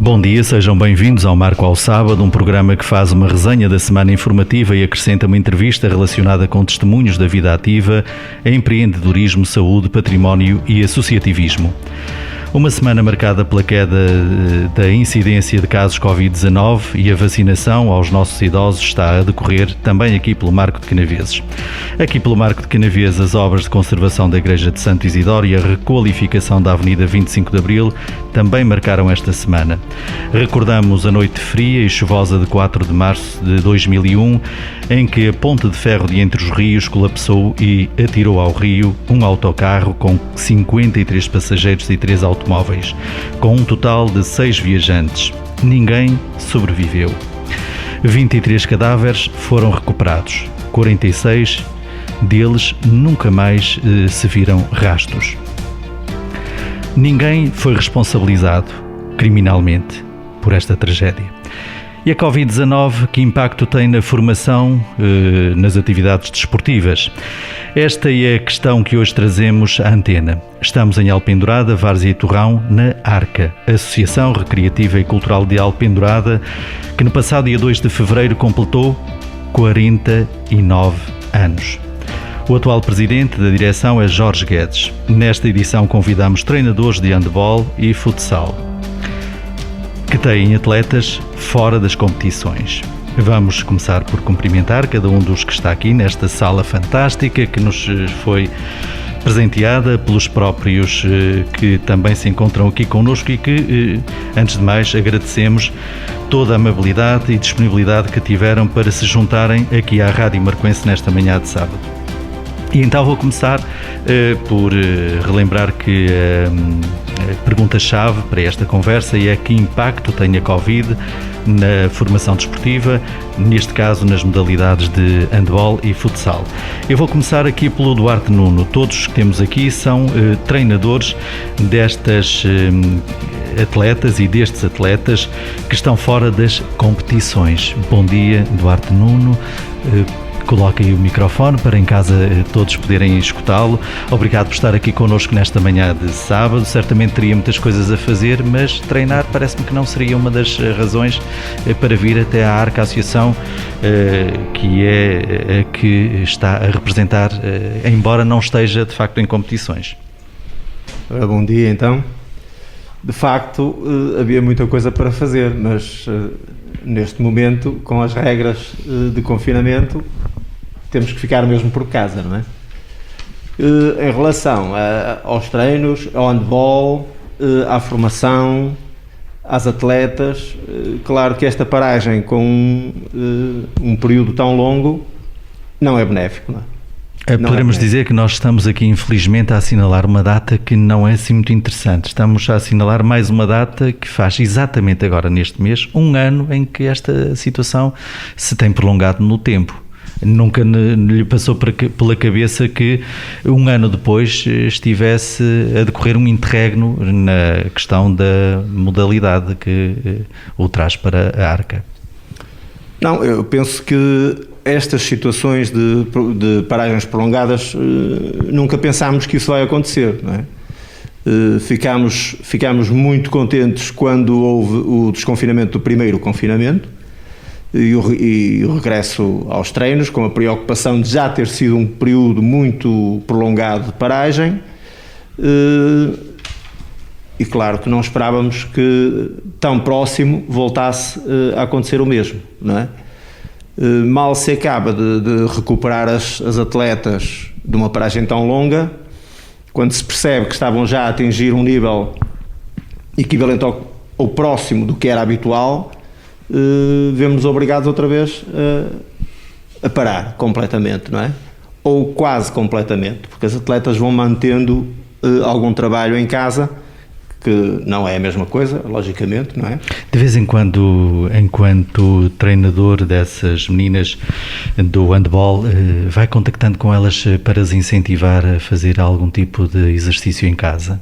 Bom dia, sejam bem-vindos ao Marco ao Sábado, um programa que faz uma resenha da semana informativa e acrescenta uma entrevista relacionada com testemunhos da vida ativa, empreendedorismo, saúde, património e associativismo. Uma semana marcada pela queda da incidência de casos Covid-19 e a vacinação aos nossos idosos está a decorrer também aqui pelo Marco de Canaveses. Aqui pelo Marco de Canaveses, as obras de conservação da Igreja de Santo Isidoro e a requalificação da Avenida 25 de Abril também marcaram esta semana. Recordamos a noite fria e chuvosa de 4 de março de 2001, em que a ponte de ferro de Entre os Rios colapsou e atirou ao rio um autocarro com 53 passageiros e 3 automóveis, com um total de 6 viajantes. Ninguém sobreviveu. 23 cadáveres foram recuperados. 46 deles nunca mais se viram rastros. Ninguém foi responsabilizado criminalmente por esta tragédia. E a Covid-19, que impacto tem na formação, nas atividades desportivas? Esta é a questão que hoje trazemos à antena. Estamos em Alpendurada, Várzea e Torrão, na ARCA, Associação Recreativa e Cultural de Alpendurada, que no passado dia 2 de fevereiro completou 49 anos. O atual presidente da direção é Jorge Guedes. Nesta edição convidamos treinadores de handball e futsal, que têm atletas fora das competições. Vamos começar por cumprimentar cada um dos que está aqui nesta sala fantástica que nos foi presenteada pelos próprios que também se encontram aqui connosco e que, antes de mais, agradecemos toda a amabilidade e disponibilidade que tiveram para se juntarem aqui à Rádio Marcoense nesta manhã de sábado. E então vou começar por relembrar que a pergunta-chave para esta conversa é que impacto tem a Covid na formação desportiva, neste caso nas modalidades de handball e futsal. Eu vou começar aqui pelo Duarte Nuno. Todos que temos aqui são treinadores destas atletas e destes atletas que estão fora das competições. Bom dia, Duarte Nuno. Coloque aí o microfone para em casa todos poderem escutá-lo. Obrigado por estar aqui connosco nesta manhã de sábado. Certamente teria muitas coisas a fazer, mas treinar parece-me que não seria uma das razões para vir até à ARCA, a associação que é a que está a representar, embora não esteja de facto em competições. Bom dia então. De facto, havia muita coisa para fazer, mas neste momento, com as regras de confinamento, temos que ficar mesmo por casa, não é? Em relação aos treinos, ao handball, à formação, às atletas, claro que esta paragem com um período tão longo não é benéfico, não é? Poderemos dizer que nós estamos aqui, infelizmente, a assinalar uma data que não é assim muito interessante. Estamos a assinalar mais uma data que faz exatamente agora, neste mês, um ano em que esta situação se tem prolongado no tempo. Nunca lhe passou pela cabeça que um ano depois estivesse a decorrer um interregno na questão da modalidade que o traz para a ARCA. Não, eu penso que estas situações de paragens prolongadas, nunca pensámos que isso vai acontecer, não é? Ficámos muito contentes quando houve o desconfinamento do primeiro confinamento e o regresso aos treinos, com a preocupação de já ter sido um período muito prolongado de paragem, e claro que não esperávamos que tão próximo voltasse a acontecer o mesmo, não é? Mal se acaba de recuperar as atletas de uma paragem tão longa, quando se percebe que estavam já a atingir um nível equivalente ao próximo do que era habitual, vemos-nos obrigados outra vez a parar completamente, não é? Ou quase completamente, porque as atletas vão mantendo algum trabalho em casa, que não é a mesma coisa, logicamente, não é? De vez em quando, enquanto treinador dessas meninas do handball, vai contactando com elas para as incentivar a fazer algum tipo de exercício em casa?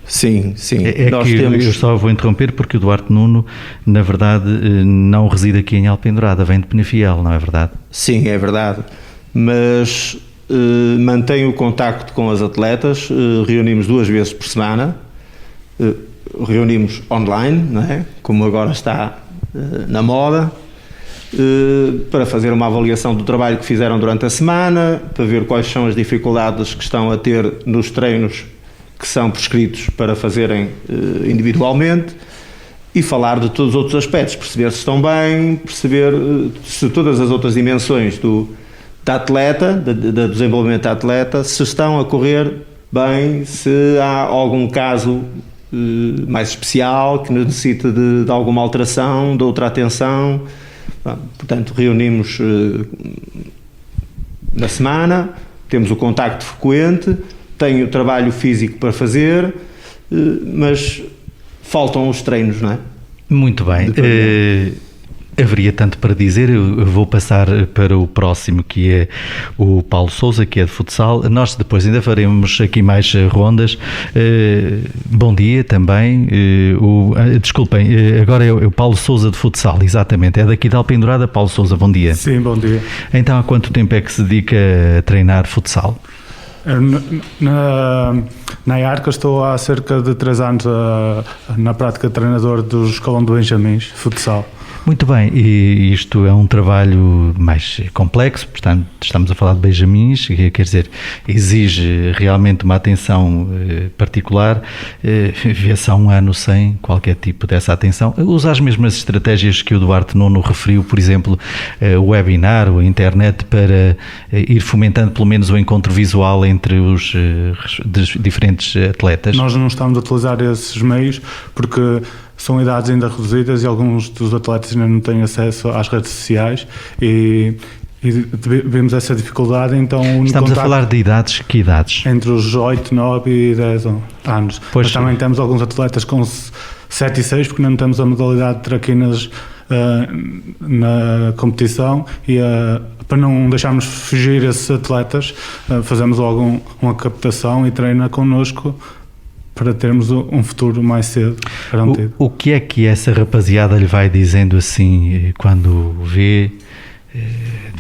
Sim. Eu só vou interromper porque o Duarte Nuno, na verdade, não reside aqui em Alpendurada, vem de Penafiel, não é verdade? Sim, é verdade, mas mantenho o contacto com as atletas, reunimos 2 vezes por semana, reunimos online, não é? Como agora está na moda, para fazer uma avaliação do trabalho que fizeram durante a semana, para ver quais são as dificuldades que estão a ter nos treinos que são prescritos para fazerem individualmente, e falar de todos os outros aspectos, perceber se estão bem, perceber se todas as outras dimensões da atleta, do desenvolvimento da atleta, se estão a correr bem, se há algum caso mais especial que necessita de alguma alteração, de outra atenção. Portanto, reunimos na semana, temos o contacto frequente, tenho o trabalho físico para fazer, mas faltam os treinos, não é? Muito bem. Haveria tanto para dizer, eu vou passar para o próximo, que é o Paulo Sousa, que é de futsal. Nós depois ainda faremos aqui mais rondas. Bom dia também. Desculpem, agora é o Paulo Sousa de futsal, exatamente. É daqui de Alpendurada. Paulo Sousa, bom dia. Sim, bom dia. Então, há quanto tempo é que se dedica a treinar futsal? Na IARCA estou há cerca de 3 anos na prática de treinador do escalão de Benjamins, futsal. Muito bem, e isto é um trabalho mais complexo, portanto estamos a falar de Benjamins, quer dizer, exige realmente uma atenção particular, vê-se há um ano sem qualquer tipo dessa atenção. Usa as mesmas estratégias que o Duarte Nuno referiu, por exemplo, o webinar, a internet, para ir fomentando pelo menos o encontro visual entre os diferentes atletas? Nós não estamos a utilizar esses meios porque são idades ainda reduzidas e alguns dos atletas ainda não têm acesso às redes sociais e vemos essa dificuldade, então... Estamos a falar de idades, que idades? Entre os 8, 9 e 10 anos. Pois. Mas também temos alguns atletas com 7 e 6, porque não temos a modalidade de traquinas na competição e para não deixarmos fugir esses atletas, fazemos logo uma captação e treina connosco para termos um futuro mais cedo garantido. O que é que essa rapaziada lhe vai dizendo assim, quando vê,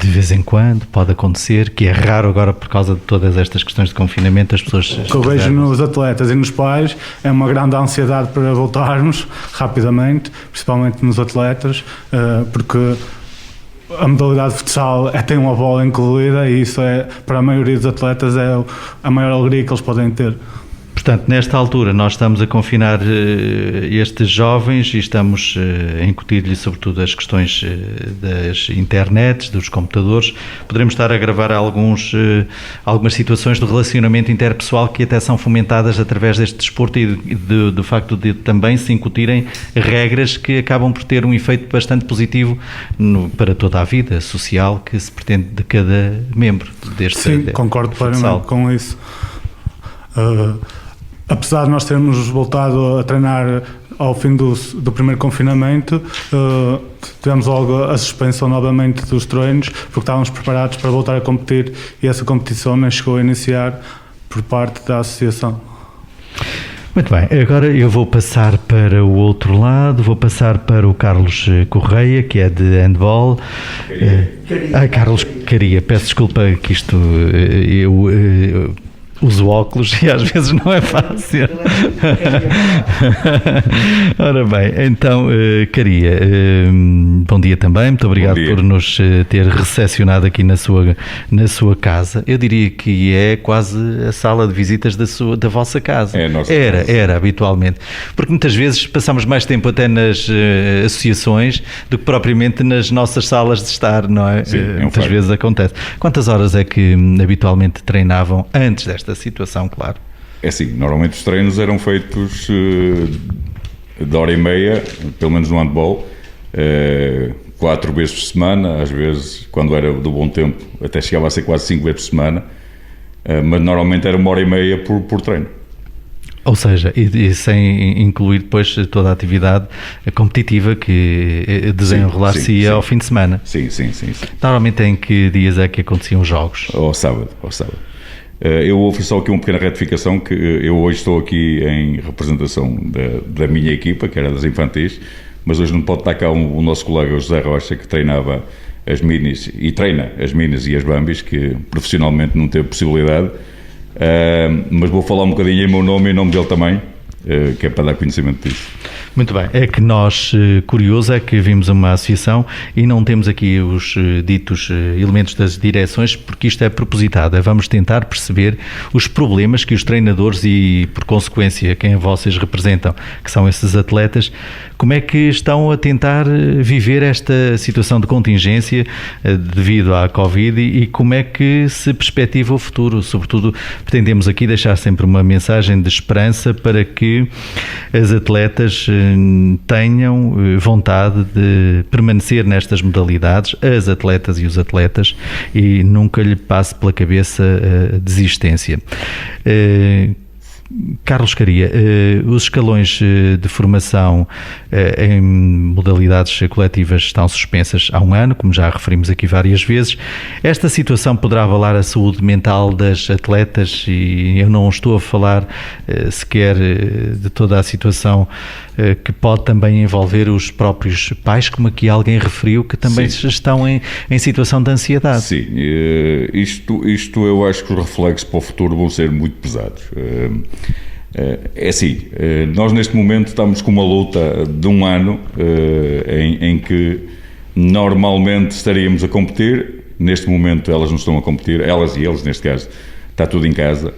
de vez em quando, pode acontecer, que é raro agora por causa de todas estas questões de confinamento, as pessoas... O que eu vejo nos atletas e nos pais é uma grande ansiedade para voltarmos rapidamente, principalmente nos atletas, porque a modalidade de futsal tem uma bola incluída e isso para a maioria dos atletas é a maior alegria que eles podem ter. Portanto, nesta altura nós estamos a confinar estes jovens e estamos a incutir-lhes sobretudo as questões das internets, dos computadores. Poderemos estar a gravar algumas situações do relacionamento interpessoal que até são fomentadas através deste desporto e do facto de também se incutirem regras que acabam por ter um efeito bastante positivo para toda a vida social que se pretende de cada membro deste Sim, concordo plenamente com isso. Apesar de nós termos voltado a treinar ao fim do primeiro confinamento, tivemos logo a suspensão novamente dos treinos, porque estávamos preparados para voltar a competir e essa competição nem chegou a iniciar por parte da associação. Muito bem, agora eu vou passar para o outro lado, vou passar para o Carlos Correia, que é de handball. Carlos Caria, peço desculpa que isto eu uso óculos e às vezes não é fácil. Ora bem, então, Caria, bom dia também, muito obrigado por nos ter recepcionado aqui na sua casa. Eu diria que é quase a sala de visitas da vossa casa. É a nossa casa. Era Habitualmente. Porque muitas vezes passamos mais tempo até nas associações do que propriamente nas nossas salas de estar, não é? Sim, muitas vezes acontece. Quantas horas é que habitualmente treinavam antes desta situação, claro? É assim, normalmente os treinos eram feitos de hora e meia, pelo menos no handball, 4 vezes por semana, às vezes, quando era do bom tempo, até chegava a ser quase 5 vezes por semana, mas normalmente era 1h30 por treino. Ou seja, e sem incluir depois toda a atividade competitiva que desenrolar-se-ia ao fim de semana. Sim. Normalmente em que dias é que aconteciam os jogos? Ao sábado. Eu vou fazer só aqui uma pequena retificação, que eu hoje estou aqui em representação da minha equipa, que era das infantis, mas hoje não pode estar cá o nosso colega José Rocha, que treinava as minis, e treina as minis e as bambis, que profissionalmente não teve possibilidade, mas vou falar um bocadinho em meu nome e em nome dele também, que é para dar conhecimento disso. Muito bem, é que nós, curioso, é que vimos uma associação e não temos aqui os ditos elementos das direções, porque isto é propositado, vamos tentar perceber os problemas que os treinadores e, por consequência, quem vocês representam, que são esses atletas, como é que estão a tentar viver esta situação de contingência devido à Covid e como é que se perspectiva o futuro. Sobretudo, pretendemos aqui deixar sempre uma mensagem de esperança para que as atletas tenham vontade de permanecer nestas modalidades, as atletas e os atletas, e nunca lhe passe pela cabeça a desistência. Carlos Caria, os escalões de formação em modalidades coletivas estão suspensas há um ano, como já referimos aqui várias vezes. Esta situação poderá abalar a saúde mental das atletas e eu não estou a falar sequer de toda a situação que pode também envolver os próprios pais, como aqui alguém referiu, que também estão em situação de ansiedade. Sim, isto eu acho que os reflexos para o futuro vão ser muito pesados. É assim, nós neste momento estamos com uma luta de um ano em que normalmente estaríamos a competir. Neste momento elas não estão a competir, elas e eles neste caso, está tudo em casa.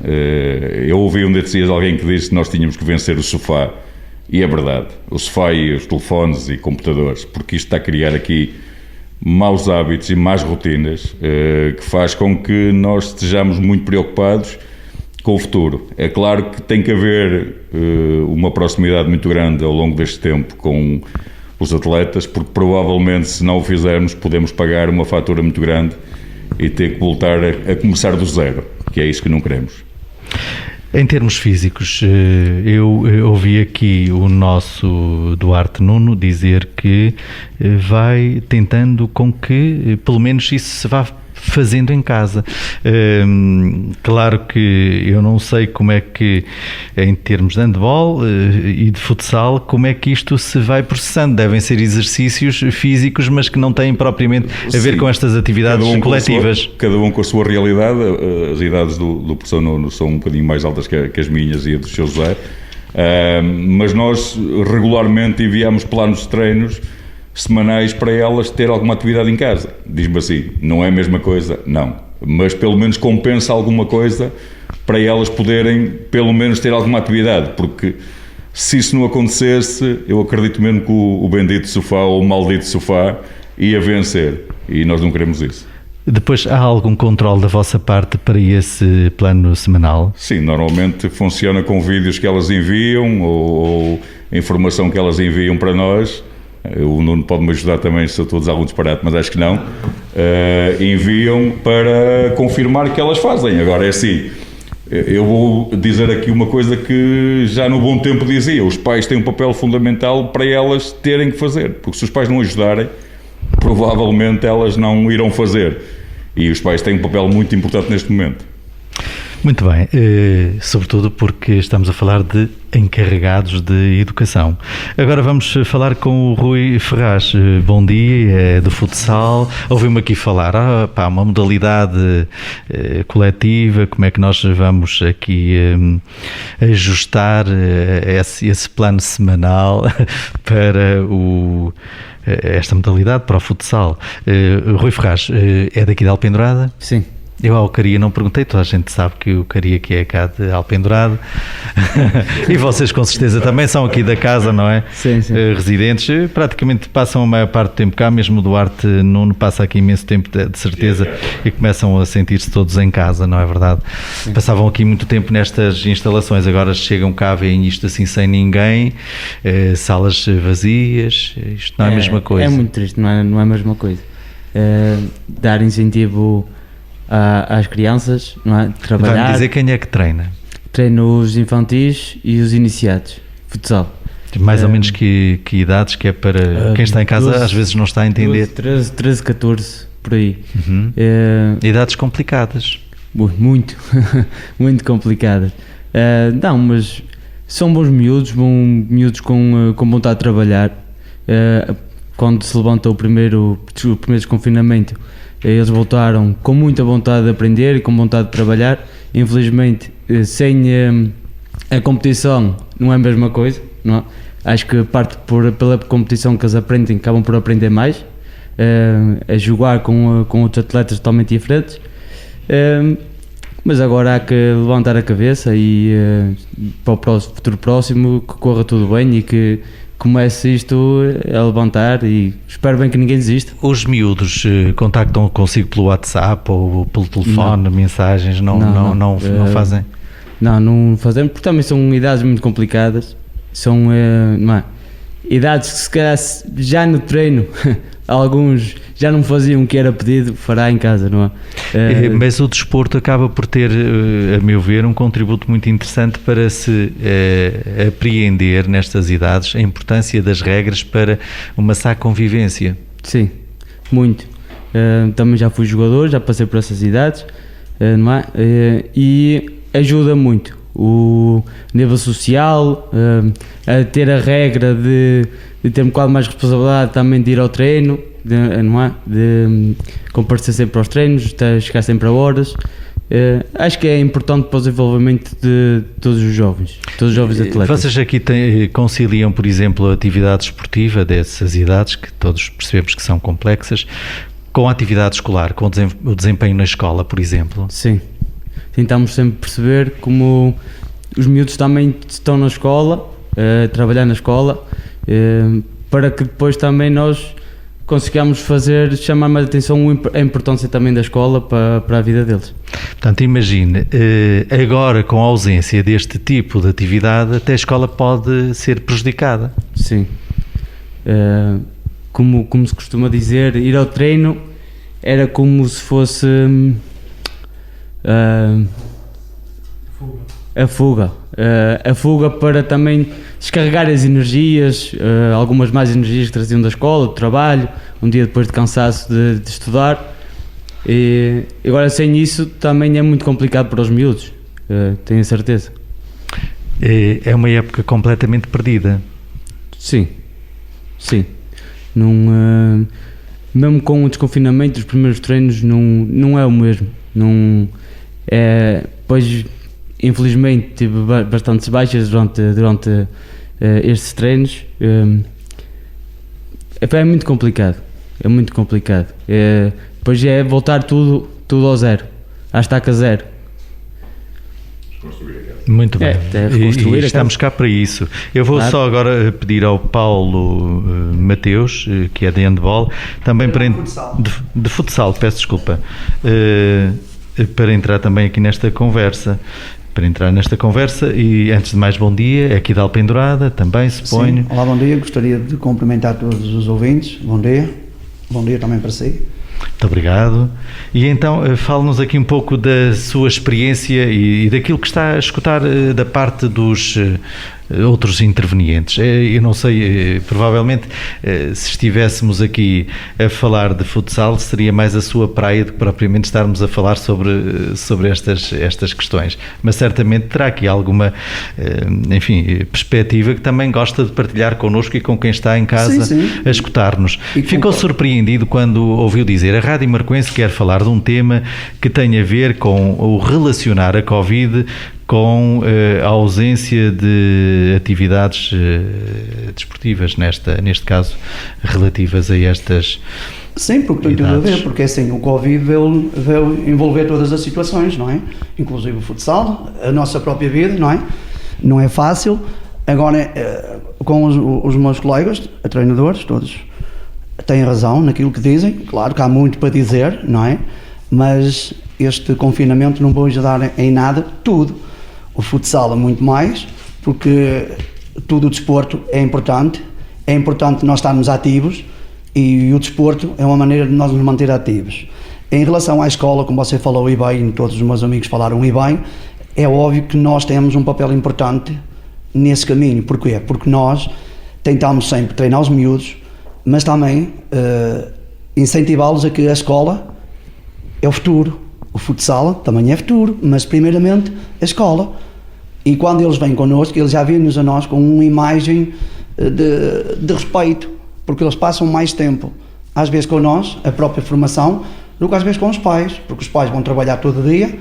Eu ouvi desses dias alguém que disse que nós tínhamos que vencer o sofá, e é verdade, o sofá e os telefones e computadores, porque isto está a criar aqui maus hábitos e más rotinas, que faz com que nós estejamos muito preocupados com o futuro. É claro que tem que haver uma proximidade muito grande ao longo deste tempo com os atletas, porque provavelmente se não o fizermos podemos pagar uma fatura muito grande e ter que voltar a começar do zero, que é isso que não queremos. Em termos físicos, eu ouvi aqui o nosso Duarte Nuno dizer que vai tentando com que pelo menos isso se vá fazendo em casa. Claro que eu não sei como é que, em termos de handball e de futsal, como é que isto se vai processando. Devem ser exercícios físicos, mas que não têm propriamente a ver com estas atividades coletivas. Cada um com a sua realidade. As idades do professor Nuno são um bocadinho mais altas que as minhas e a do seu José, mas nós regularmente enviamos planos de treinos semanais para elas ter alguma atividade em casa. Diz-me assim, não é a mesma coisa? Não. Mas pelo menos compensa alguma coisa para elas poderem pelo menos ter alguma atividade, porque se isso não acontecesse, eu acredito mesmo que o bendito sofá ou o maldito sofá ia vencer, e nós não queremos isso. Depois, há algum controle da vossa parte para esse plano semanal? Sim, normalmente funciona com vídeos que elas enviam ou informação que elas enviam para nós. O Nuno pode-me ajudar também se eu estou a dizer algum disparate, mas acho que não. Enviam para confirmar que elas fazem. Agora é assim, eu vou dizer aqui uma coisa que já no bom tempo dizia: os pais têm um papel fundamental para elas terem que fazer, porque se os pais não ajudarem, provavelmente elas não irão fazer, e os pais têm um papel muito importante neste momento. Muito bem, sobretudo porque estamos a falar de encarregados de educação. Agora vamos falar com o Rui Ferraz. Bom dia, é do futsal. Ouvi-me aqui falar, uma modalidade coletiva, como é que nós vamos aqui ajustar esse plano semanal para esta modalidade, para o futsal. Rui Ferraz, é daqui de Alpendurada? Sim. Eu ao Caria não perguntei, toda a gente sabe que o Caria que é cá de Alpendurado e vocês com certeza também são aqui da casa, não é? Sim, sim. Praticamente Praticamente passam a maior parte do tempo cá, mesmo o Duarte Nuno passa aqui imenso tempo de certeza e começam a sentir-se todos em casa, não é verdade? Sim. Passavam aqui muito tempo nestas instalações, agora chegam cá, veem isto assim sem ninguém, salas vazias, isto não é a mesma coisa. É muito triste, não é a mesma coisa. Dar incentivo às crianças, não é? Trabalhar. Vai-me dizer quem é que treina? Treino os infantis e os iniciados, futsal. Mais ou menos que idades, que é para quem está em casa 12, às vezes não está a entender? 12, 13, 14, por aí. Uhum. Idades complicadas. Muito, muito complicadas. Não, mas são bons miúdos com vontade de trabalhar. Quando se levanta o primeiro desconfinamento, eles voltaram com muita vontade de aprender e com vontade de trabalhar. Infelizmente, sem a competição não é a mesma coisa, não é? Acho que parte pela competição que eles aprendem, acabam por aprender mais, a jogar com outros atletas totalmente diferentes, mas agora há que levantar a cabeça e para o futuro próximo que corra tudo bem e que comece isto a levantar, e espero bem que ninguém desista. Os miúdos contactam consigo pelo WhatsApp ou pelo telefone, mensagens, não fazem? Não fazemos, porque também são idades muito complicadas, são idades que se calhar já no treino alguns já não faziam o que era pedido, fará em casa, não é? Mas o desporto acaba por ter, a meu ver, um contributo muito interessante para se apreender nestas idades a importância das regras para uma sã convivência. Sim, muito. Também já fui jogador, já passei por essas idades, não é? E ajuda muito o nível social, a ter a regra de ter um bocado mais responsabilidade também de ir ao treino, não é? De comparecer sempre aos treinos, chegar sempre a horas. Acho que é importante para o desenvolvimento de todos os jovens atletas. Vocês aqui conciliam, por exemplo, a atividade esportiva dessas idades, que todos percebemos que são complexas, com a atividade escolar, com o desempenho na escola, por exemplo? Sim. Tentamos sempre perceber como os miúdos também estão na escola, trabalhar na escola, para que depois também nós consigamos chamar mais atenção a importância também da escola para a vida deles. Portanto, imagine, agora com a ausência deste tipo de atividade, até a escola pode ser prejudicada. Sim. Como se costuma dizer, ir ao treino era como se fosse a fuga para também descarregar as energias, algumas mais energias que traziam da escola, do trabalho, um dia depois de cansaço de estudar. E agora sem isso também é muito complicado para os miúdos, tenho a certeza. É uma época completamente perdida. Sim. Não, mesmo com o desconfinamento, os primeiros treinos não é o mesmo. Pois, infelizmente, tive bastantes baixas durante estes treinos. É muito complicado. Depois é voltar tudo ao zero, à estaca zero. Muito bem, reconstruir e estamos cá para isso. Eu vou só agora pedir ao Paulo Mateus, que é de handball, também de futsal, peço desculpa, para entrar também aqui nesta conversa. E antes de mais, bom dia, é aqui da Alpendurada também, suponho. Sim. Olá, bom dia, gostaria de cumprimentar todos os ouvintes, bom dia também para si. Muito obrigado. E então, fale-nos aqui um pouco da sua experiência e daquilo que está a escutar da parte dos outros intervenientes. Eu não sei, provavelmente, se estivéssemos aqui a falar de futsal, seria mais a sua praia do que propriamente estarmos a falar sobre estas questões. Mas certamente terá aqui alguma, perspectiva que também gosta de partilhar connosco e com quem está em casa sim. a escutar-nos. Ficou surpreendido quando ouviu dizer: a Rádio Marcoense quer falar de um tema que tem a ver com o relacionar a Covid com a ausência de atividades desportivas, neste caso, relativas a estas Sim, porque tem tudo a ver, porque assim, o Covid veio envolver todas as situações, não é? Inclusive o futsal, a nossa própria vida, não é? Não é fácil. Agora, com os meus colegas, treinadores, todos têm razão naquilo que dizem. Claro que há muito para dizer, não é? Mas este confinamento não vai ajudar em nada, tudo. O futsal é muito mais, porque tudo o desporto é importante nós estarmos ativos e o desporto é uma maneira de nós nos manter ativos. Em relação à escola, como você falou e bem, todos os meus amigos falaram e bem, é óbvio que nós temos um papel importante nesse caminho. Porquê? Porque nós tentamos sempre treinar os miúdos, mas também incentivá-los a que a escola é o futuro. O futsal também é futuro, mas primeiramente a escola. E quando eles vêm connosco, eles já vêm-nos a nós com uma imagem de respeito, porque eles passam mais tempo, às vezes com nós, a própria formação, do que às vezes com os pais, porque os pais vão trabalhar todo dia,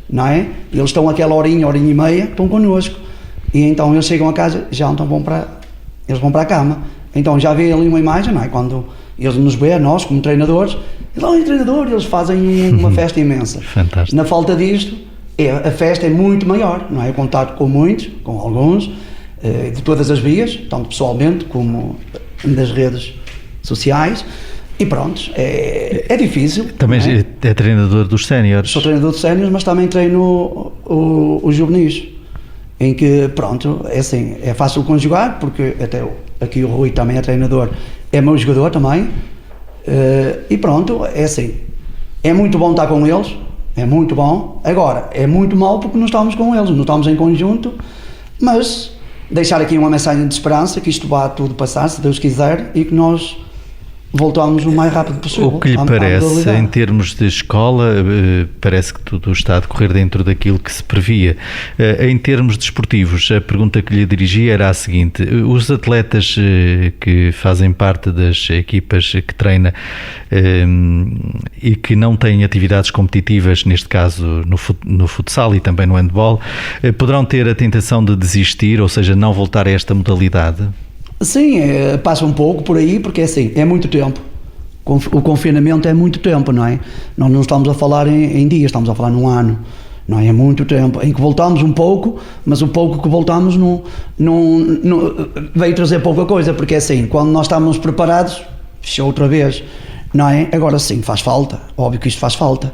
não é? E eles estão aquela horinha e meia, estão connosco. e então eles chegam a casa, já então eles vão para a cama. Então já vê ali uma imagem, não é? Quando eles nos vêem, nós como treinadores, eles fazem uma festa imensa. Fantástico. Na falta disto, a festa é muito maior, não é? Eu contato com muitos, com alguns, de todas as vias, tanto pessoalmente como das redes sociais, e pronto, é difícil. Também não é treinador dos séniores. Sou treinador de séniores, mas também treino os juvenis, em que, pronto, é assim, é fácil conjugar, porque até aqui o Rui também é treinador, é meu jogador também, e pronto, é assim, é muito bom estar com eles, é muito bom. Agora, é muito mau porque não estamos com eles, não estamos em conjunto, mas deixar aqui uma mensagem de esperança, que isto vá tudo passar, se Deus quiser, e que nós voltamos o mais rápido possível. O que lhe parece, em termos de escola, parece que tudo está a decorrer dentro daquilo que se previa. Em termos desportivos, a pergunta que lhe dirigi era a seguinte: os atletas que fazem parte das equipas que treina e que não têm atividades competitivas, neste caso no futsal e também no handball, poderão ter a tentação de desistir, ou seja, não voltar a esta modalidade? Sim, passa um pouco por aí, porque assim, é muito tempo. O confinamento é muito tempo, não é? Nós não estamos a falar em dias, estamos a falar num ano, não é? É muito tempo, em que voltamos um pouco, mas o pouco que voltamos não veio trazer pouca coisa, porque assim, quando nós estamos preparados, fechou outra vez, não é? Agora sim, faz falta, óbvio que isto faz falta.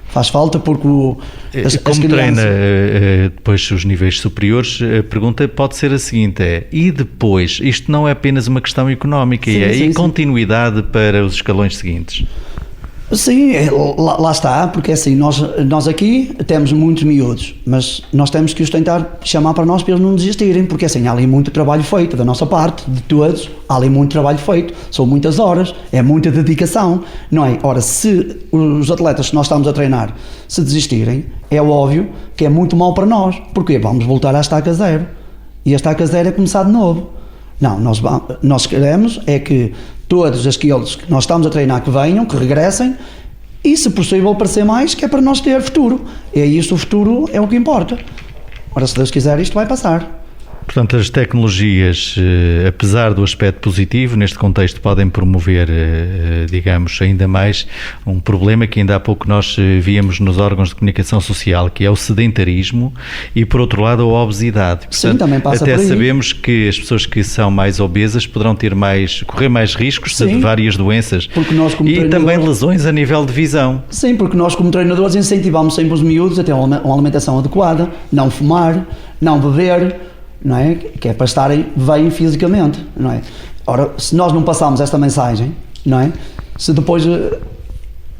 Faz falta porque como treina depois os níveis superiores, a pergunta pode ser a seguinte: e depois? Isto não é apenas uma questão económica, sim, continuidade para os escalões seguintes? Sim, lá está, porque assim, nós aqui temos muitos miúdos, mas nós temos que os tentar chamar para nós para eles não desistirem, porque assim, há ali muito trabalho feito da nossa parte, de todos, há ali muito trabalho feito, são muitas horas, é muita dedicação, não é? Ora, se os atletas que nós estamos a treinar se desistirem, é óbvio que é muito mau para nós, porque vamos voltar à estaca zero, e a estaca zero é começar de novo. Não, nós queremos é que todos aqueles que nós estamos a treinar que venham, que regressem, e se possível aparecer mais, que é para nós ter futuro. E é isso, o futuro é o que importa. Ora, se Deus quiser, isto vai passar. Portanto, as tecnologias, apesar do aspecto positivo, neste contexto podem promover, digamos, ainda mais um problema que ainda há pouco nós víamos nos órgãos de comunicação social, que é o sedentarismo e, por outro lado, a obesidade. Portanto, sim, também passa até por aí. Sabemos que as pessoas que são mais obesas poderão correr mais riscos de várias doenças e também lesões a nível de visão. Sim, porque nós como treinadores incentivamos sempre os miúdos a ter uma alimentação adequada, não fumar, não beber, não é? Que é para estarem bem fisicamente, não é? Ora, se nós não passarmos esta mensagem, não é? Se depois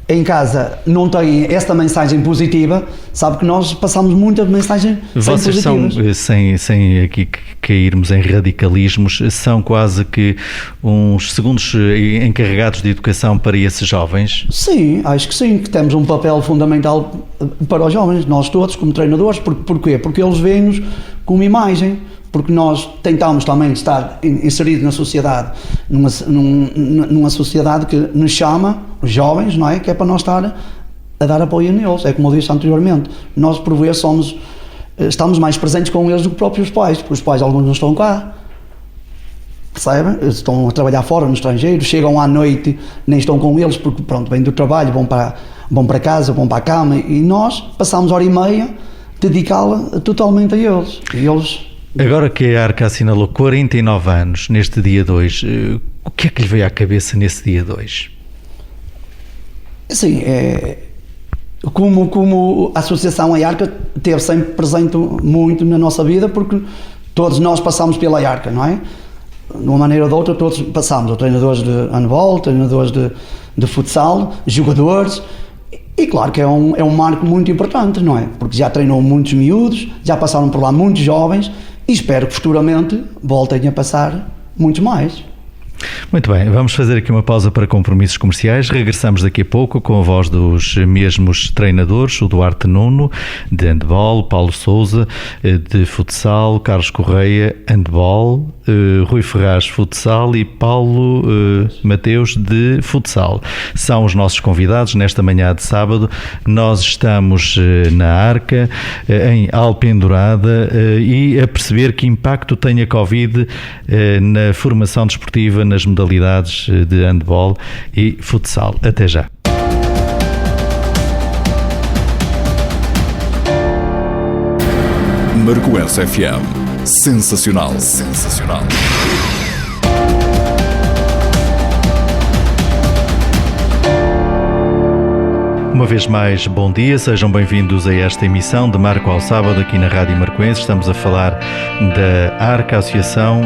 em casa não têm esta mensagem positiva, sabe que nós passamos muita mensagem Vocês são, sem aqui cairmos em radicalismos, são quase que uns segundos encarregados de educação para esses jovens? Sim, acho que sim, que temos um papel fundamental para os jovens, nós todos como treinadores. Porquê? Porque eles veem-nos como imagem, porque nós tentamos também estar inseridos na sociedade, numa sociedade que nos chama, os jovens, não é? Que é para nós estar a dar apoio neles. É como eu disse anteriormente, nós por vezes estamos mais presentes com eles do que próprios pais, porque os pais alguns não estão cá, percebem? Estão a trabalhar fora, no estrangeiro, chegam à noite, nem estão com eles, porque pronto, vêm do trabalho, vão para casa, vão para a cama, e nós passamos hora e meia dedicá-la totalmente a eles. E eles... Agora que a Arca assinalou 49 anos neste dia 2, o que é que lhe veio à cabeça nesse dia 2? Sim, como a Associação Arca teve sempre presente muito na nossa vida, porque todos nós passamos pela Arca, não é? De uma maneira ou de outra, todos passamos, treinadores de handball, treinadores de futsal, jogadores, e claro que é um marco muito importante, não é? Porque já treinou muitos miúdos, já passaram por lá muitos jovens, e espero que futuramente voltem a passar muitos mais. Muito bem, vamos fazer aqui uma pausa para compromissos comerciais. Regressamos daqui a pouco com a voz dos mesmos treinadores, o Duarte Nuno, de handball, Paulo Sousa, de futsal, Carlos Correia, handball, Rui Ferraz, futsal, e Paulo Mateus, de futsal. São os nossos convidados nesta manhã de sábado. Nós estamos na Arca, em Alpendurada, e a perceber que impacto tem a Covid na formação desportiva nas modalidades de handball e futsal. Até já. Marcoense FM. Sensacional. Sensacional. Uma vez mais, bom dia, sejam bem-vindos a esta emissão de Marco ao Sábado aqui na Rádio Marcoense. Estamos a falar da Arca, Associação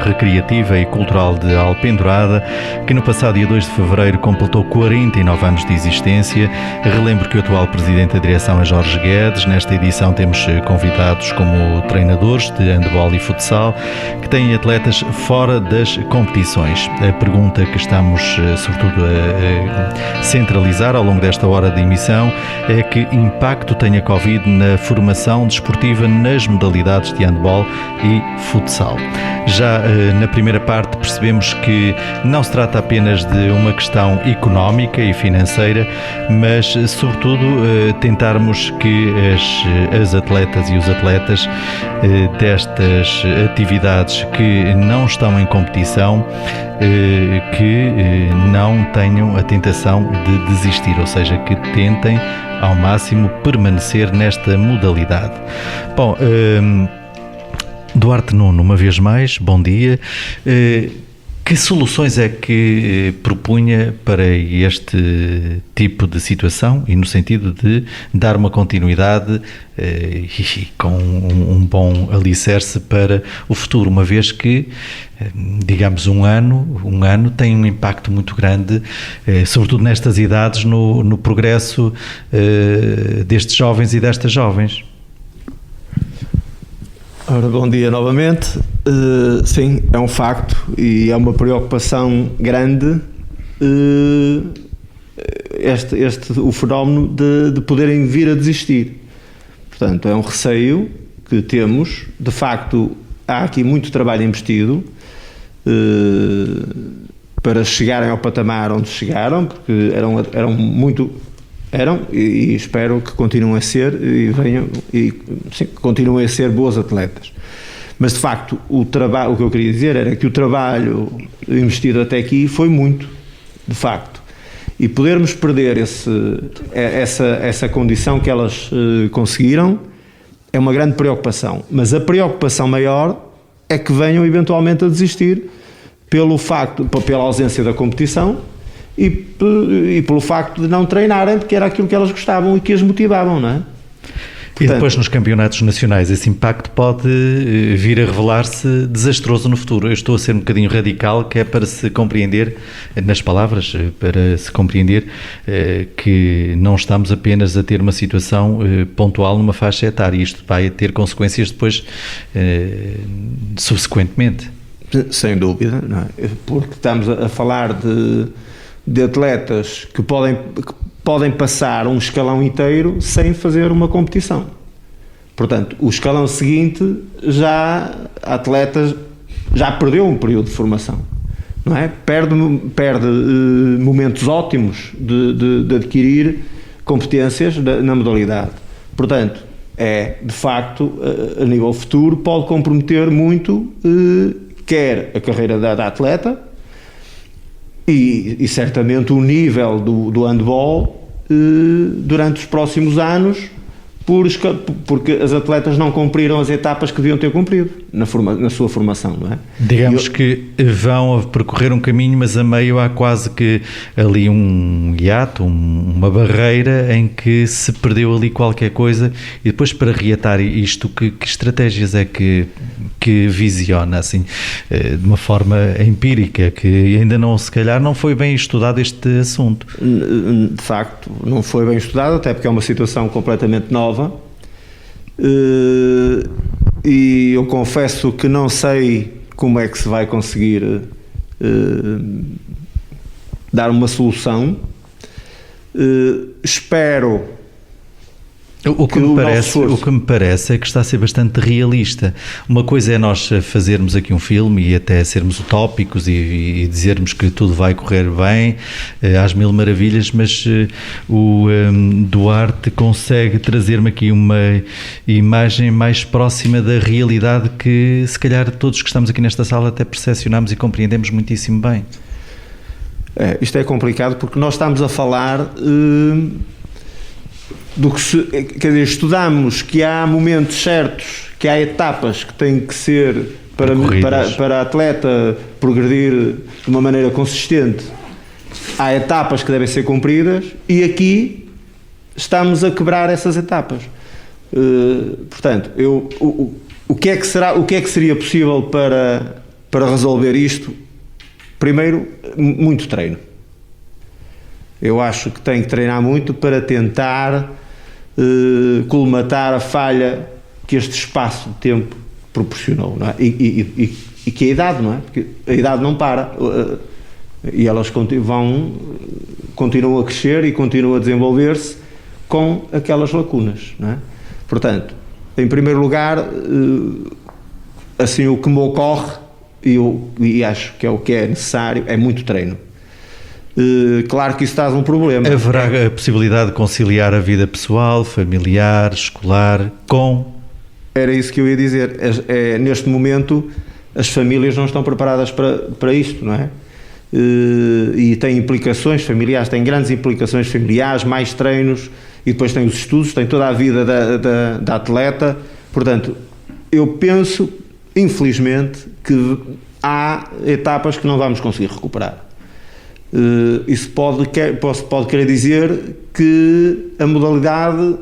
Recreativa e Cultural de Alpendurada, que no passado dia 2 de fevereiro completou 49 anos de existência. Relembro que o atual presidente da direção é Jorge Guedes. Nesta edição temos convidados como treinadores de handball e futsal, que têm atletas fora das competições. A pergunta que estamos, sobretudo, a centralizar ao longo desta hora de emissão é: que impacto tem a Covid na formação desportiva nas modalidades de handball e futsal? Já na primeira parte percebemos que não se trata apenas de uma questão económica e financeira, mas sobretudo tentarmos que as atletas e os atletas destas atividades que não estão em competição, que não tenham a tentação de desistir, ou seja, que tentem ao máximo permanecer nesta modalidade. Bom, Duarte Nuno, uma vez mais, bom dia. Que soluções é que propunha para este tipo de situação, e no sentido de dar uma continuidade com um bom alicerce para o futuro, uma vez que, digamos, um ano tem um impacto muito grande, sobretudo nestas idades, no progresso destes jovens e destas jovens? Ora, bom dia novamente. Sim, é um facto e é uma preocupação grande o fenómeno de poderem vir a desistir. Portanto, é um receio que temos. De facto, há aqui muito trabalho investido para chegarem ao patamar onde chegaram, porque eram muito... e espero que continuem a ser continuem a ser boas atletas. Mas de facto o que eu queria dizer era que o trabalho investido até aqui foi muito, de facto, e podermos perder essa condição que elas conseguiram é uma grande preocupação. Mas a preocupação maior é que venham eventualmente a desistir pela ausência da competição e pelo facto de não treinarem, porque era aquilo que elas gostavam e que as motivavam, não é? Portanto, e depois nos campeonatos nacionais esse impacto pode vir a revelar-se desastroso no futuro. Eu estou a ser um bocadinho radical, que é para se compreender, nas palavras, para se compreender que não estamos apenas a ter uma situação pontual numa faixa etária, isto vai ter consequências depois, subsequentemente. Sem dúvida, não é? Porque estamos a falar de atletas que podem passar um escalão inteiro sem fazer uma competição. Portanto, o escalão seguinte a atleta já perdeu um período de formação, não é? Perde momentos ótimos de adquirir competências na modalidade. Portanto, de facto, a nível futuro, pode comprometer muito quer a carreira da atleta e certamente o nível do handball durante os próximos anos, porque as atletas não cumpriram as etapas que deviam ter cumprido na sua formação, não é? Digamos que vão percorrer um caminho, mas a meio há quase que ali um hiato, uma barreira em que se perdeu ali qualquer coisa, e depois, para reatar isto, que estratégias é que visiona, assim, de uma forma empírica, que ainda não, se calhar, não foi bem estudado este assunto? De facto, não foi bem estudado, até porque é uma situação completamente nova. E eu confesso que não sei como é que se vai conseguir dar uma solução. Espero O que me parece é que está a ser bastante realista. Uma coisa é nós fazermos aqui um filme e até sermos utópicos e dizermos que tudo vai correr bem, às mil maravilhas, mas o Duarte consegue trazer-me aqui uma imagem mais próxima da realidade que se calhar todos que estamos aqui nesta sala até percepcionamos e compreendemos muitíssimo bem. Isto é complicado porque nós estamos a falar... quer dizer, estudamos que há momentos certos, que há etapas que têm que ser para a atleta progredir de uma maneira consistente, há etapas que devem ser cumpridas e aqui estamos a quebrar essas etapas. Portanto, o que é que seria possível para resolver isto? Primeiro, muito treino. Eu acho que tem que treinar muito para tentar colmatar a falha que este espaço de tempo proporcionou, não é? E que a idade, não é? Porque a idade não para e elas continuam a crescer e continuam a desenvolver-se com aquelas lacunas, não é? Portanto, em primeiro lugar, assim, o que me ocorre e acho que é o que é necessário é muito treino. Claro que isso traz um problema. Haverá a possibilidade de conciliar a vida pessoal, familiar, escolar com... Era isso que eu ia dizer. Neste momento as famílias não estão preparadas para isto, não é? E tem implicações familiares, tem grandes implicações familiares, mais treinos, e depois tem os estudos, tem toda a vida da atleta. Portanto, eu penso, infelizmente, que há etapas que não vamos conseguir recuperar. Isso pode querer dizer que a modalidade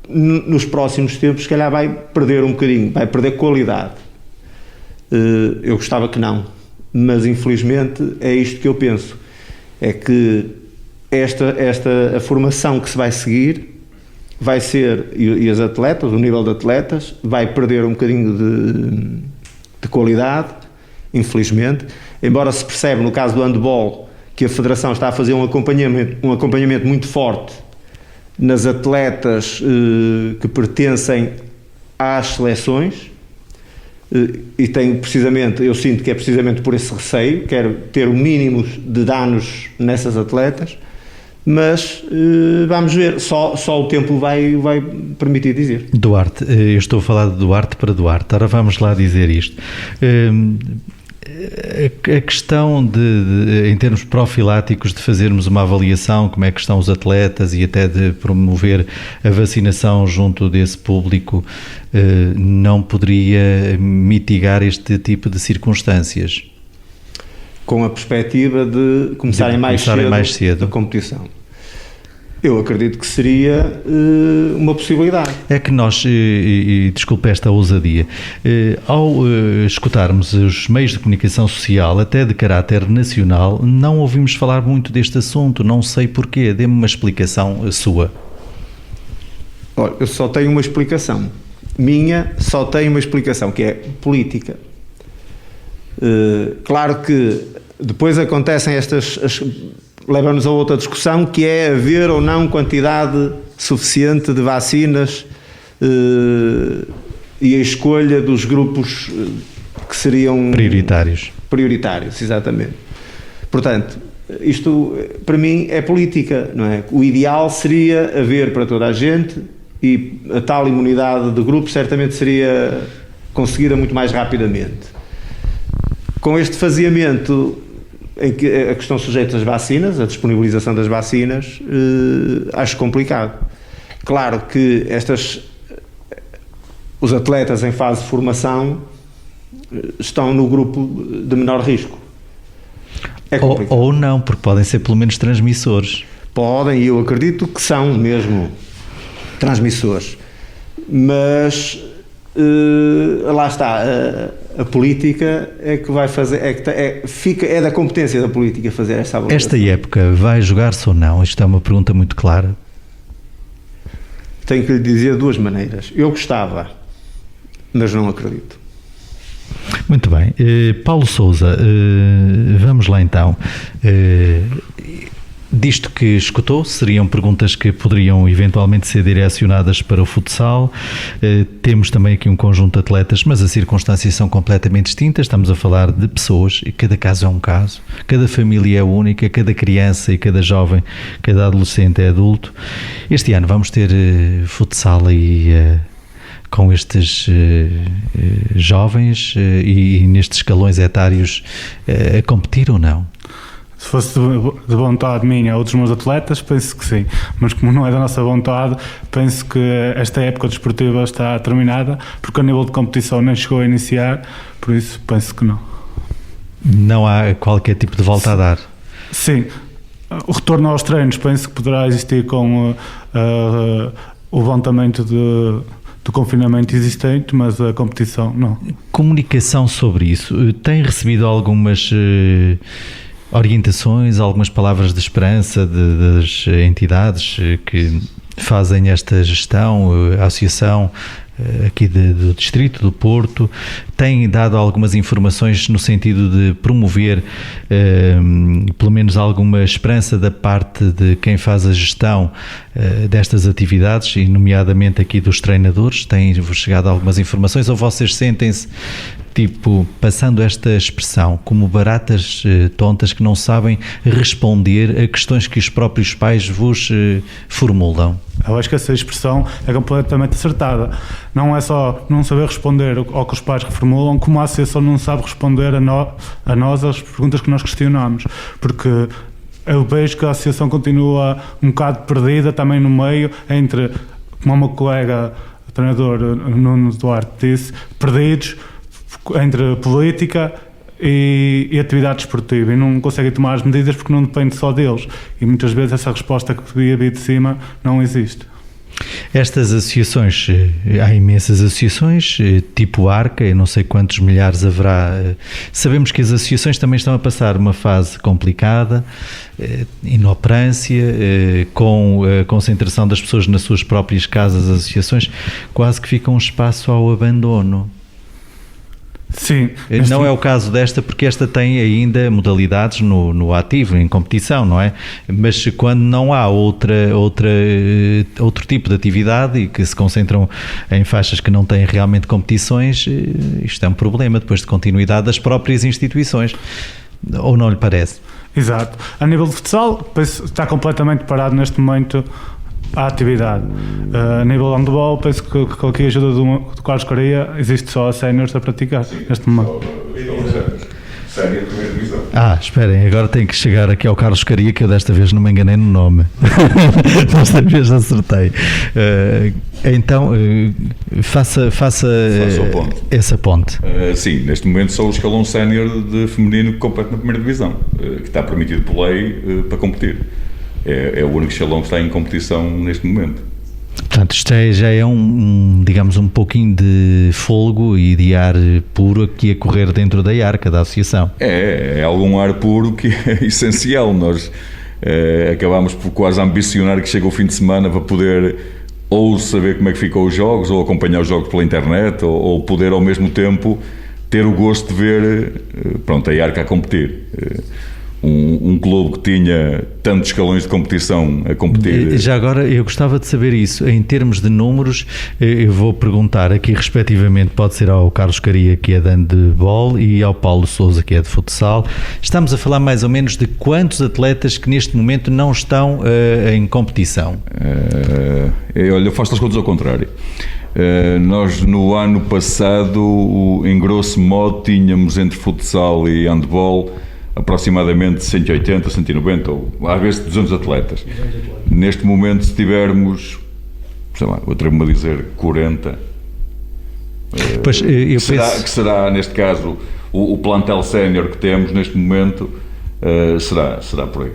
nos próximos tempos se calhar vai perder um bocadinho, vai perder qualidade. Eu gostava que não, mas infelizmente é isto que eu penso, é que a formação que se vai seguir vai ser, e as atletas, o nível de atletas vai perder um bocadinho de qualidade, infelizmente, embora se percebe no caso do handball que a Federação está a fazer um acompanhamento muito forte nas atletas que pertencem às seleções, e tem precisamente, eu sinto que é precisamente por esse receio, quero ter o mínimo de danos nessas atletas, mas vamos ver, só o tempo vai permitir dizer. Duarte, eu estou a falar de Duarte para Duarte, agora vamos lá dizer isto. A questão em termos profiláticos, de fazermos uma avaliação, como é que estão os atletas e até de promover a vacinação junto desse público, não poderia mitigar este tipo de circunstâncias? Com a perspectiva de começarem mais cedo a competição. Eu acredito que seria uma possibilidade. É que nós, e desculpe esta ousadia, ao escutarmos os meios de comunicação social, até de caráter nacional, não ouvimos falar muito deste assunto, não sei porquê, dê-me uma explicação sua. Olha, eu só tenho uma explicação, só tenho uma explicação, que é política. Claro que depois acontecem leva-nos a outra discussão, que é haver ou não quantidade suficiente de vacinas e a escolha dos grupos que seriam prioritários, exatamente. Portanto, isto para mim é política, não é? O ideal seria haver para toda a gente, e a tal imunidade de grupo certamente seria conseguida muito mais rapidamente. Com este faseamento em que a questão sujeita às vacinas, a disponibilização das vacinas, acho complicado. Claro que os atletas em fase de formação estão no grupo de menor risco. É complicado. Ou não, porque podem ser pelo menos transmissores. Podem, e eu acredito que são mesmo transmissores. Mas lá está, a política é que vai fazer, é da competência da política fazer essa avaliação. Esta época vai jogar-se ou não? Isto é uma pergunta muito clara. Tenho que lhe dizer de duas maneiras. Eu gostava, mas não acredito. Muito bem. Paulo Sousa, vamos lá então. Disto que escutou, seriam perguntas que poderiam eventualmente ser direcionadas para o futsal. Temos também aqui um conjunto de atletas, mas as circunstâncias são completamente distintas. Estamos a falar de pessoas e cada caso é um caso. Cada família é única, cada criança e cada jovem, cada adolescente é adulto. Este ano vamos ter futsal aí com estes jovens e nestes escalões etários a competir ou não? Se fosse de vontade minha ou dos meus atletas, penso que sim. Mas como não é da nossa vontade, penso que esta época desportiva está terminada, porque a nível de competição nem chegou a iniciar, por isso penso que não. Não há qualquer tipo de volta a dar? Sim. O retorno aos treinos penso que poderá existir com o levantamento do confinamento existente, mas a competição não. Comunicação sobre isso. Tem recebido algumas orientações, algumas palavras de esperança das entidades que fazem esta gestão, a associação aqui do Distrito do Porto, tem dado algumas informações no sentido de promover pelo menos alguma esperança da parte de quem faz a gestão destas atividades, e nomeadamente aqui dos treinadores? Tem-vos chegado algumas informações, ou vocês sentem-se, tipo, passando esta expressão, como baratas tontas que não sabem responder a questões que os próprios pais vos formulam? Eu acho que essa expressão é completamente acertada. Não é só não saber responder ao que os pais reformulam, como a associação não sabe responder a nós as perguntas que nós questionamos. Porque eu vejo que a associação continua um bocado perdida também no meio, entre, como o meu colega o treinador Nuno Duarte disse, perdidos entre política e atividade esportiva, e não conseguem tomar as medidas porque não depende só deles, e muitas vezes essa resposta que devia vir de cima não existe. Estas associações, há imensas associações, tipo Arca, eu não sei quantos milhares haverá. Sabemos que as associações também estão a passar uma fase complicada, inoperância, com a concentração das pessoas nas suas próprias casas. As associações quase que ficam um espaço ao abandono. Sim. Não é o caso desta, porque esta tem ainda modalidades no ativo, em competição, não é? Mas quando não há outro tipo de atividade e que se concentram em faixas que não têm realmente competições, isto é um problema depois de continuidade das próprias instituições. Ou não lhe parece? Exato. A nível de futsal, penso, está completamente parado neste momento a atividade. A nível de handball, penso que com a ajuda do Carlos Caria existe só a séniores a praticar neste momento. Esperem, agora tenho que chegar aqui ao Carlos Caria, que eu desta vez não me enganei no nome. Desta vez acertei. Então, faça essa ponte. Sim, neste momento só o escalão sénior de feminino que compete na primeira divisão, que está permitido por lei para competir. É o único escalão que está em competição neste momento. Portanto, isto já é digamos, um pouquinho de fôlego e de ar puro aqui a correr dentro da arca da associação. É algum ar puro que é essencial. Nós acabamos por quase ambicionar que chegue o fim de semana para poder ou saber como é que ficou os jogos, ou acompanhar os jogos pela internet, ou poder ao mesmo tempo ter o gosto de ver a arca a competir. Um clube que tinha tantos escalões de competição a competir. Já agora, eu gostava de saber isso. Em termos de números, eu vou perguntar aqui respectivamente, pode ser ao Carlos Caria, que é de handball, e ao Paulo Sousa, que é de futsal. Estamos a falar mais ou menos de quantos atletas que neste momento não estão em competição? Olha, eu faço as contas ao contrário. Nós no ano passado, em grosso modo, tínhamos entre futsal e handball aproximadamente 180, 190 ou às vezes 200 atletas. Neste momento, se tivermos, sei lá, eu atrevo-me a dizer 40, pois, eu penso... que será neste caso o plantel sénior que temos neste momento, será por aí.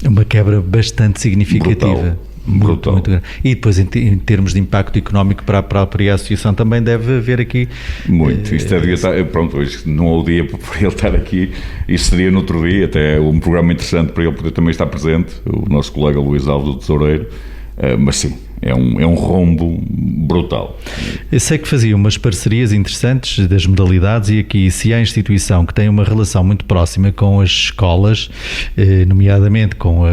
Uma quebra bastante significativa. Brutal. Muito grande. E depois, em termos de impacto económico para a própria associação, também deve haver aqui... Muito. Isto devia estar... Pronto, hoje não é o dia para ele estar aqui. Isso seria no outro dia, até um programa interessante para ele poder também estar presente, o nosso colega Luís Alves do Tesoureiro. Mas sim, é um rombo brutal. Eu sei que fazia umas parcerias interessantes das modalidades e aqui, se há instituição que tem uma relação muito próxima com as escolas, nomeadamente com a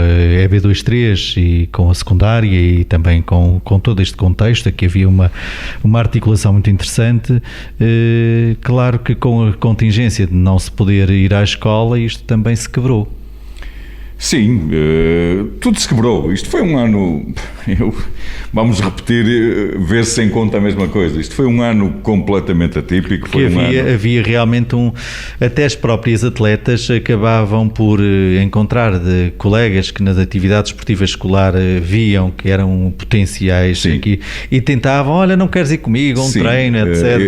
EB23 e com a secundária e também com todo este contexto, aqui havia uma articulação muito interessante. Claro que com a contingência de não se poder ir à escola, isto também se quebrou. Sim, tudo se quebrou. Isto foi um ano, vamos repetir, ver-se em conta a mesma coisa. Isto foi um ano completamente atípico. Porque havia realmente até as próprias atletas acabavam por encontrar de colegas que nas atividades esportivas escolar viam que eram potenciais aqui, e tentavam, olha, não queres ir comigo a um treino, etc.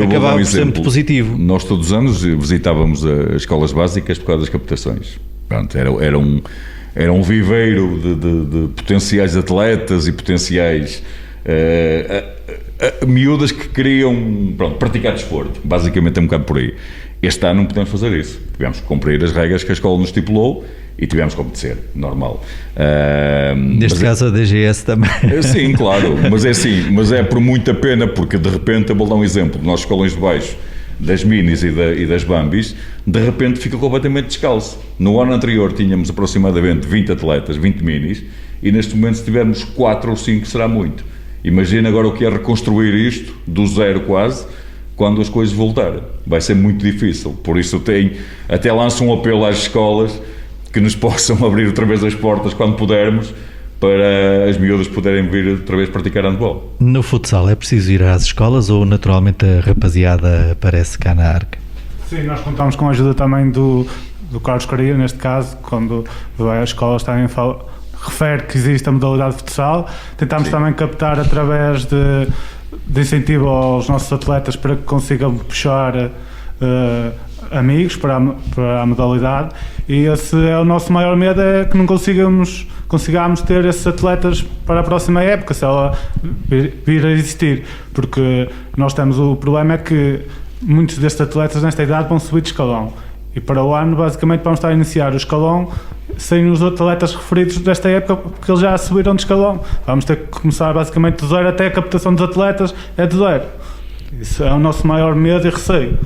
Acabava por ser muito positivo. Nós todos os anos visitávamos as escolas básicas por causa das captações. Pronto, era um viveiro de potenciais atletas e potenciais miúdas que queriam praticar desporto. Basicamente é um bocado por aí. Este ano não podemos fazer isso. Tivemos que cumprir as regras que a escola nos estipulou e tivemos que obedecer, normal. Neste caso a DGS também. Sim, claro, mas é por muita pena, porque de repente, eu vou dar um exemplo, nós escolões de baixo, das minis e das bambis, de repente fica completamente descalço. No ano anterior tínhamos aproximadamente 20 atletas, 20 minis, e neste momento se tivermos 4 ou 5 será muito. Imagina agora o que é reconstruir isto, do zero quase, quando as coisas voltarem. Vai ser muito difícil, por isso até lanço um apelo às escolas que nos possam abrir outra vez as portas quando pudermos, para as miúdas poderem vir outra vez praticar handball. No futsal é preciso ir às escolas ou naturalmente a rapaziada aparece cá na Arca? Sim, nós contamos com a ajuda também do Carlos Caria, neste caso, quando vai às escolas também refere que existe a modalidade de futsal. Tentamos também captar através de incentivo aos nossos atletas para que consigam puxar amigos para a modalidade, e esse é o nosso maior medo, é que não consigamos ter esses atletas para a próxima época, se ela vir a existir, porque nós temos o problema é que muitos destes atletas nesta idade vão subir de escalão, e para o ano basicamente vamos estar a iniciar o escalão sem os atletas referidos desta época, porque eles já subiram de escalão. Vamos ter que começar basicamente do zero, até a captação dos atletas é do zero. Isso é o nosso maior medo e receio.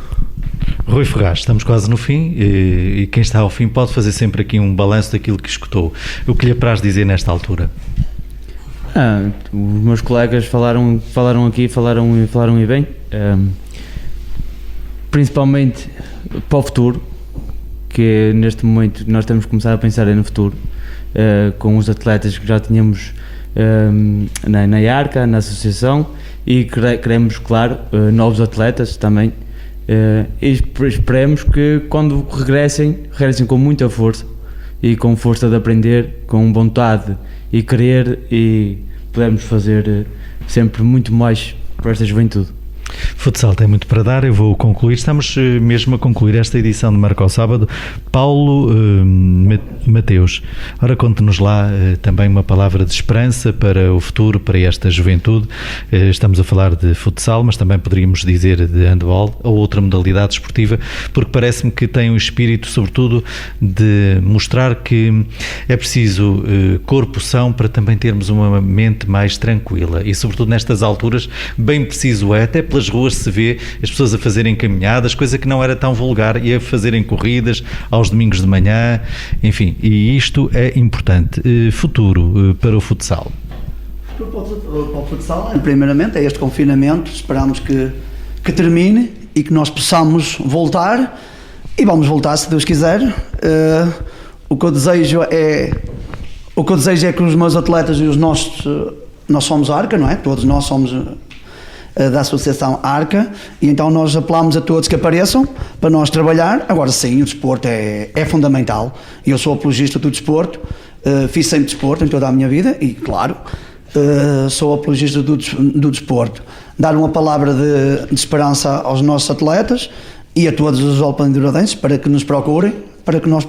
Rui Ferraz, estamos quase no fim e quem está ao fim pode fazer sempre aqui um balanço daquilo que escutou. O que lhe apraz dizer nesta altura? Os meus colegas falaram aqui, falaram e bem, principalmente para o futuro, que neste momento nós temos que começar a pensar no futuro, com os atletas que já tínhamos na Arca, na associação, e queremos, claro, novos atletas também. E esperemos que quando regressem com muita força e com força de aprender, com vontade e querer, e podemos fazer sempre muito mais para esta juventude. Futsal tem muito para dar, eu vou concluir, estamos mesmo a concluir esta edição de Marca ao Sábado. Paulo Mateus, ora conte-nos lá também uma palavra de esperança para o futuro, para esta juventude. Estamos a falar de futsal, mas também poderíamos dizer de handball ou outra modalidade esportiva, porque parece-me que tem um espírito, sobretudo, de mostrar que é preciso corpo são para também termos uma mente mais tranquila, e sobretudo nestas alturas bem preciso é, até pelas ruas se vê as pessoas a fazerem caminhadas, coisa que não era tão vulgar, e a fazerem corridas aos domingos de manhã, enfim, e isto é importante. Futuro para o futsal? Para o futsal, primeiramente, é este confinamento, esperamos que termine e que nós possamos voltar, e vamos voltar se Deus quiser. O que eu desejo é que os meus atletas e os nossos, nós somos a Arca, não é? Todos nós somos da Associação Arca, e então nós apelamos a todos que apareçam para nós trabalhar. Agora sim, o desporto é fundamental, eu sou apologista do desporto, fiz sempre desporto em toda a minha vida, e claro, sou apologista do desporto. Dar uma palavra de esperança aos nossos atletas e a todos os alpenduradenses para que nos procurem, para que nós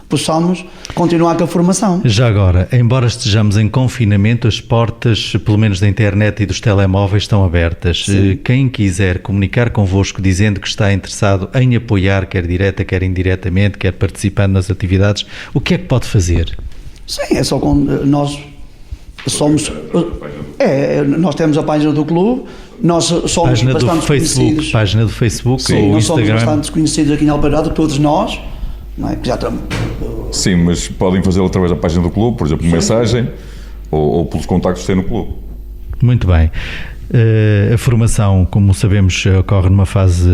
possamos continuar com a formação. Já agora, embora estejamos em confinamento, as portas, pelo menos da internet e dos telemóveis, estão abertas. Sim. Quem quiser comunicar convosco dizendo que está interessado em apoiar, quer direta, quer indiretamente, quer participando nas atividades, o que é que pode fazer? Sim, é só com nós somos... nós temos a página do clube, nós somos bastante conhecidos. Página do Facebook Sim, ou nós Instagram. somos bastante conhecidos aqui em Alpeirada, todos nós, não é? Que já estamos... Sim, mas podem fazê-lo através da página do clube, por exemplo, mensagem ou pelos contactos que têm no clube. Muito bem. A formação, como sabemos, ocorre numa fase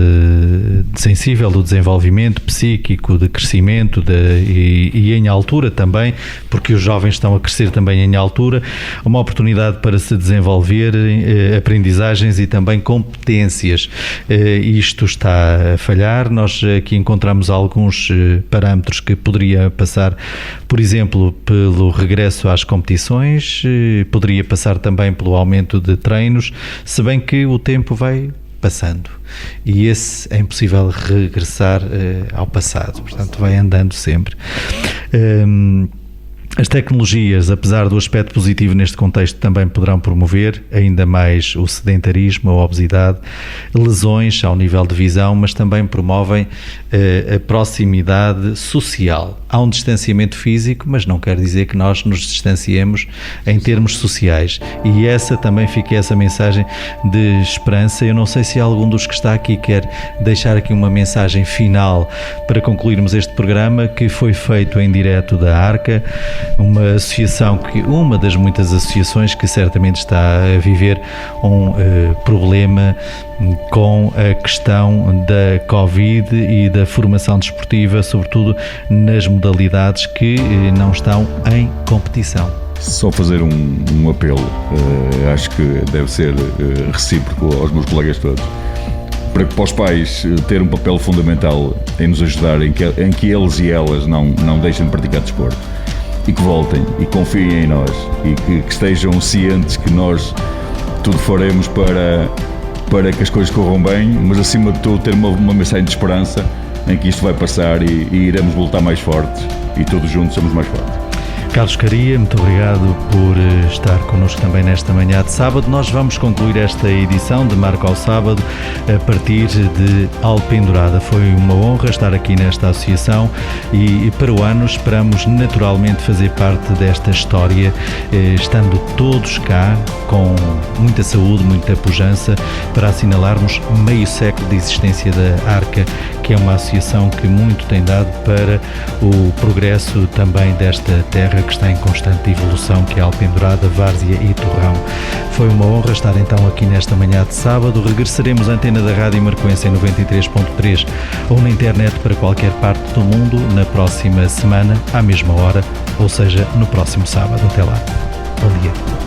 sensível do desenvolvimento psíquico, de crescimento e em altura também, porque os jovens estão a crescer também em altura, uma oportunidade para se desenvolverem aprendizagens e também competências. Isto está a falhar. Nós aqui encontramos alguns parâmetros que poderia passar, por exemplo, pelo regresso às competições, poderia passar também pelo aumento de treinos, se bem que o tempo vai passando e esse é impossível regressar ao passado, portanto vai andando sempre. As tecnologias, apesar do aspecto positivo neste contexto, também poderão promover ainda mais o sedentarismo, a obesidade, lesões ao nível de visão, mas também promovem a proximidade social. Há um distanciamento físico, mas não quer dizer que nós nos distanciemos em termos sociais. E essa também fica essa mensagem de esperança. Eu não sei se algum dos que está aqui quer deixar aqui uma mensagem final para concluirmos este programa, que foi feito em direto da Arca, uma associação, uma das muitas associações que certamente está a viver um problema com a questão da Covid e da formação desportiva, sobretudo nas modalidades que não estão em competição. Só fazer um apelo, acho que deve ser recíproco aos meus colegas todos, para os pais ter um papel fundamental em nos ajudar, em que eles e elas não deixem de praticar desporto. E que voltem e confiem em nós e que estejam cientes que nós tudo faremos para que as coisas corram bem, mas acima de tudo ter uma mensagem de esperança em que isto vai passar e iremos voltar mais fortes e todos juntos somos mais fortes. Carlos Caria, muito obrigado por estar connosco também nesta manhã de sábado. Nós vamos concluir esta edição de Marco ao Sábado a partir de Alpendurada. Foi uma honra estar aqui nesta associação e para o ano esperamos naturalmente fazer parte desta história, estando todos cá com muita saúde, muita pujança, para assinalarmos meio século de existência da Arca, que é uma associação que muito tem dado para o progresso também desta terra que está em constante evolução, que é Alpendurada, Várzea e Torrão. Foi uma honra estar então aqui nesta manhã de sábado. Regressaremos à antena da Rádio Marcoense em 93.3 ou na internet para qualquer parte do mundo na próxima semana, à mesma hora, ou seja, no próximo sábado. Até lá. Bom dia.